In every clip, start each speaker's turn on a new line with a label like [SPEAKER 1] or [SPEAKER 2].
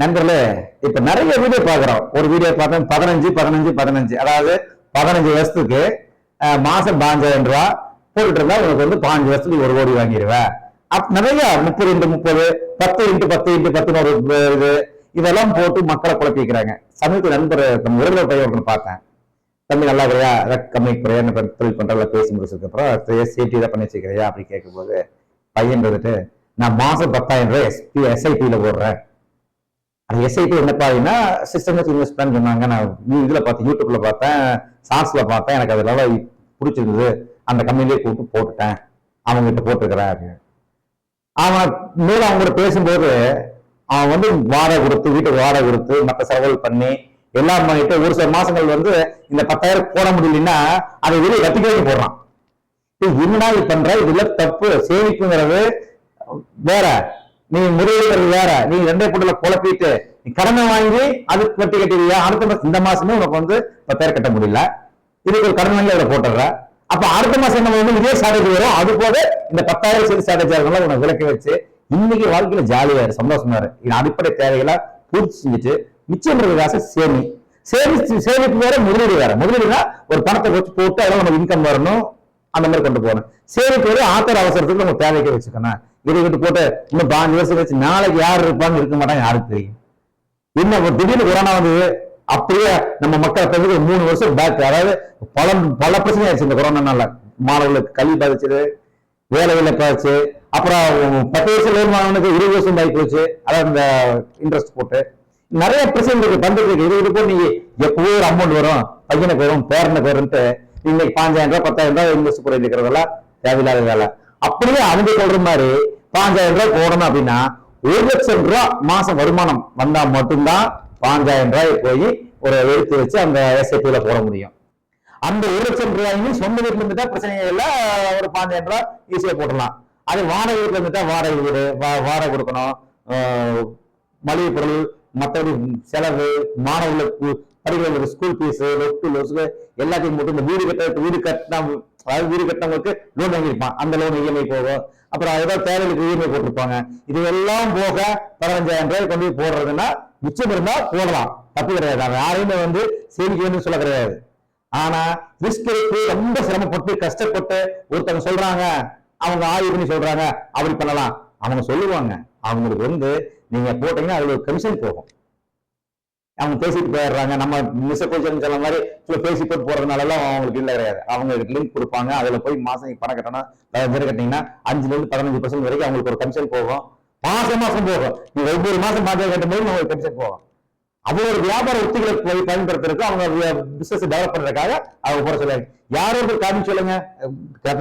[SPEAKER 1] நண்பர்களே, இப்ப நிறைய வீடியோ பாக்குறோம். ஒரு வீடியோ பார்த்தோம் 15 அதாவது 15 வருஷத்துக்கு மாசம் 15,000 ரூபாய் போட்டுட்டு இருந்தா உனக்கு வந்து 15 வருஷத்துக்கு 1 கோடி வாங்கிடுவேன். நிறைய 30 into 30 10 into 10 into 10 இது இதெல்லாம் போட்டு மக்களை குழப்பிக்கிறாங்க. சமீப நண்பர் நம்ம உறவு பையன் பார்த்தேன். தம்பி நல்லா இருக்கிறியா, கம்மி குறையா தொழில் பண்றதுல பேசி முடிச்சதுக்கு அப்புறம் சேஃப்டி தான் பண்ணி வச்சுக்கிறியா அப்படி கேட்கும்போது பையன் வந்துட்டு நான் மாசம் 10,000 ரூபாய் எஸ்ஐபியில போடுறேன். அது எஸ்ஐபி என்னப்பாங்கன்னா சிஸ்டமேட்டிக் இன்வெஸ்ட்மெண்ட் சொன்னாங்க. நான் இதுல பார்த்தேன், யூடியூப்ல பார்த்தேன், ஷார்ட்ஸ்ல பார்த்தேன், எனக்கு அதனால பிடிச்சிருந்தது, அந்த கம்பெனிலேயே கூப்பிட்டு போட்டுட்டேன், அவங்க கிட்ட போட்டுருக்கிறேன் அப்படின்னு. அவன் மேல அவங்க கூட பேசும்போது அவன் வந்து வாடகை கொடுத்து, வீட்டுக்கு வாடகை கொடுத்து, மற்ற செலவுகள் பண்ணி எல்லாம் பண்ணிட்டு ஒரு சில மாசங்கள் வந்து இந்த 10,000 போட முடியலன்னா அதை வெளியே கட்டிக்கவே போடுறான். என்னடா இது பண்ற, இதுல தப்பு. சேமிப்புங்கிறது வேற, நீ முதலீடு வேற. நீ 2 கூட்டல குழப்பிட்டு நீ கடனை வாங்கி அதுக்கு வட்டி கட்டிடுவியா? அடுத்த மாசம் இந்த மாசமே உனக்கு வந்து 10,000 கட்ட முடியல, இதுக்கு ஒரு கடன் வாங்கி அதை போட்டுற. அப்ப அடுத்த மாசம் நம்ம வந்து இதே ஸ்ட்ராட்டஜி வரும். அது போக இந்த 10,000 சரி ஸ்ட்ராட்டஜி இருக்கனால உனக்கு விலக்கி வச்சு இன்னைக்கு வாழ்க்கையில ஜாலியா இரு, சந்தோஷமா இரு. இது அடிப்படை தேவைகளை பூர்த்தி செஞ்சுட்டு மிச்சம் காசு சேமிப்பு வேற, முதலீடு வேற. முதலீடுனா ஒரு பணத்தை வச்சு போட்டு அதெல்லாம் நமக்கு இன்கம் வரணும், அந்த மாதிரி கொண்டு போகணும். சேமிப்பு வேற ஆத்திர அவசரத்துக்கு நம்ம தேவைக்கே வச்சுக்கணும். இதை விட்டு போட்டு இன்னும் 15 வருஷம் வச்சு நாளைக்கு யாரு இருப்பான்னு இருக்க மாட்டாங்க, யாருக்கு தெரியும். என்ன திடீர்னு கொரோனா வந்தது, அப்படியே நம்ம மக்களை 3 வருஷம் பேக், அதாவது பல பிரச்சனை ஆயிடுச்சு இந்த கொரோனானால. மாணவர்களுக்கு கல்வி பாதிச்சது, வேலையில பாதிச்சு, அப்புறம் 10 வருஷம் லோன் வாங்கினதுக்கு 20 வருஷம் ஆகி போச்சு. அதாவது இந்த இன்ட்ரெஸ்ட் போட்டு நிறைய பிரச்சனை இருக்கு, பண்றது இருக்கு. இது போட்டு நீங்க எப்பவோ ஒரு அமௌண்ட் வரும், பையனுக்கு வரும், பேரனுக்கு வரும்ட்டு இன்னைக்கு 5,000 ரூபாய் 10,000 ரூபாய் இன்வெஸ்ட் பண்ணி இருக்கிறதெல்லாம் தேவையில்லாத வேலை. அப்படியே அவங்க சொல்ற மாதிரி 5,000 ரூபாய் போடணும் அப்படின்னா 1,00,000 ரூபாய் மாசம் வருமானம் வந்தா மட்டும்தான் 5,000 ரூபாய் போய் ஒரு எடுத்து வச்சு அந்த எஸ்ஐபியில போட முடியும். அந்த 1,00,000 ரூபாயும் சொந்த வீட்டுல இருந்துட்டா பிரச்சனை இல்லை, ஒரு 5,000 ரூபாய் ஈஸியா போடலாம். அது வாடகை வீட்டுல இருந்துட்டா வாடகை வீடு, வாடகை கொடுக்கணும், மளிகை பொருள், மற்றபடி செலவு, மாணவர்களுக்கு படிக்கிறவங்களுக்கு ஸ்கூல் ஃபீஸ், எல்லாத்தையும் போட்டு இந்த வீடு கட்டினவங்களுக்கு லோன் வாங்கியிருப்பான், அந்த லோன் இஎம்ஐ போகும். அப்புறம் ஏதாவது தேவைகளுக்கு இஎம்ஐ போட்டிருப்பாங்க. இது எல்லாம் போக 15,000 ரூபாய் கொண்டு போய் போடுறதுன்னா மிச்சம் இருந்தா போடலாம், தப்பு கிடையாது. அவன் யாரையுமே வந்து சேமிக்கணும்னு சொல்ல கிடையாது. ஆனா ரிஸ்க் எடுத்து ரொம்ப சிரமப்பட்டு கஷ்டப்பட்டு ஒருத்தவங்க சொல்றாங்க, அவங்க ஆய்வு பண்ணி சொல்றாங்க அப்படி பண்ணலாம், அவங்க சொல்லுவாங்க. அவங்களுக்கு வந்து நீங்க போட்டீங்கன்னா அதுல ஒரு கமிஷன் போகும். அவங்க பேசிட்டு போயிடுறாங்க. நம்ம மிஸ்அப்ரோச்சன் சொன்ன மாதிரி பேசி போட்டு போறதுனால எல்லாம் அவங்களுக்கு இல்லை கிடையாது. அவங்களுக்கு லிங்க் கொடுப்பாங்க, அதுல போய் மாசம் பணம் கட்டணும். 15,000 கட்டினீங்கன்னா 5% வரைக்கும் அவங்களுக்கு ஒரு கமிஷன் போகும். மாசம் போகும். நீங்க ஒவ்வொரு மாசம் 5,000 கட்டும் போது உங்களுக்கு கமிஷன் போகும். அவங்க ஒரு வியாபார உத்திகளை போய் பயன்படுத்துறதுக்கு, அவங்க பிசினஸ் டெவலப் பண்றதுக்காக அவங்க போற சொல்லுவாங்க. யாரும் காரணம் சொல்லுங்க,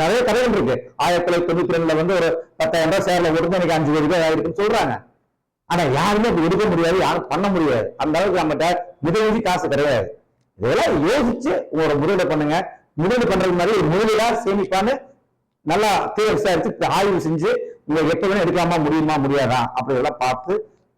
[SPEAKER 1] நிறைய கதைகள் இருக்கு. 1992 வந்து ஒரு 10,000 ரூபாய் சேர்ல கொடுத்து எனக்கு 5 கோடி ரூபாய் ஆயிருக்குன்னு சொல்றாங்க. ஆனா யாருமே அப்படி எடுக்க முடியாது, யாரும் பண்ண முடியாது. அந்த அளவுக்கு நம்மகிட்ட முதலீடு காசு கிடையாது. இதெல்லாம் யோசிச்சு ஒரு முதலீடு பண்ணுங்க. முதலீடு பண்றது மாதிரி ஒரு முதலீடா சேமிப்பான்னு நல்லா தீவிர விசாரிச்சு ஆய்வு செஞ்சு நீங்க எப்ப வேணும் எடுக்கலாமா, முடியுமா முடியாதா அப்படி எல்லாம் பார்த்து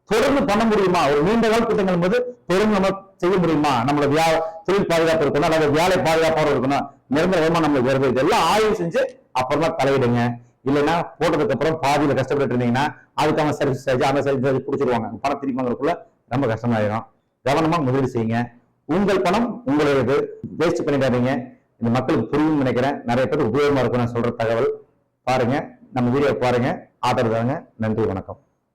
[SPEAKER 1] தொடர்ந்து பண்ண முடியுமா. ஒரு நீண்ட கால திட்டங்கள் போது தொடர்ந்து நம்ம செய்ய முடியுமா, நம்மளோட தொழில் பாதுகாப்பு இருக்கணும், அல்லது வேலை பாதுகாப்பாக இருக்கணும், நிரந்தர வருமானம் நம்மளுக்கு வருது. இதெல்லாம் ஆய்வு செஞ்சு அப்புறமா தலையிடுங்க. இல்லைன்னா போட்டதுக்கு அப்புறம் பாதியில கஷ்டப்பட்டு இருந்தீங்கன்னா அதுக்கான சர்வீஸ் சார்ஜ், அந்த சர்வீஸ் பிடிச்சிருவாங்க. பணம் திருப்பி வாங்குறதுக்குள்ள ரொம்ப கஷ்டமாயிடும். கவனமா முதலீடு செய்யுங்க. உங்கள் பணம் உங்களுடையது, வேஸ்ட் பண்ணிடாதீங்க. இந்த மக்களுக்கு புரியும் நினைக்கிறேன். நிறைய பேருக்கு உபயோகமா இருக்கும் நான் சொல்ற தகவல். பாருங்க, நம்ம வீடியோ பாருங்க, ஆதரவு தாங்க. நன்றி, வணக்கம்.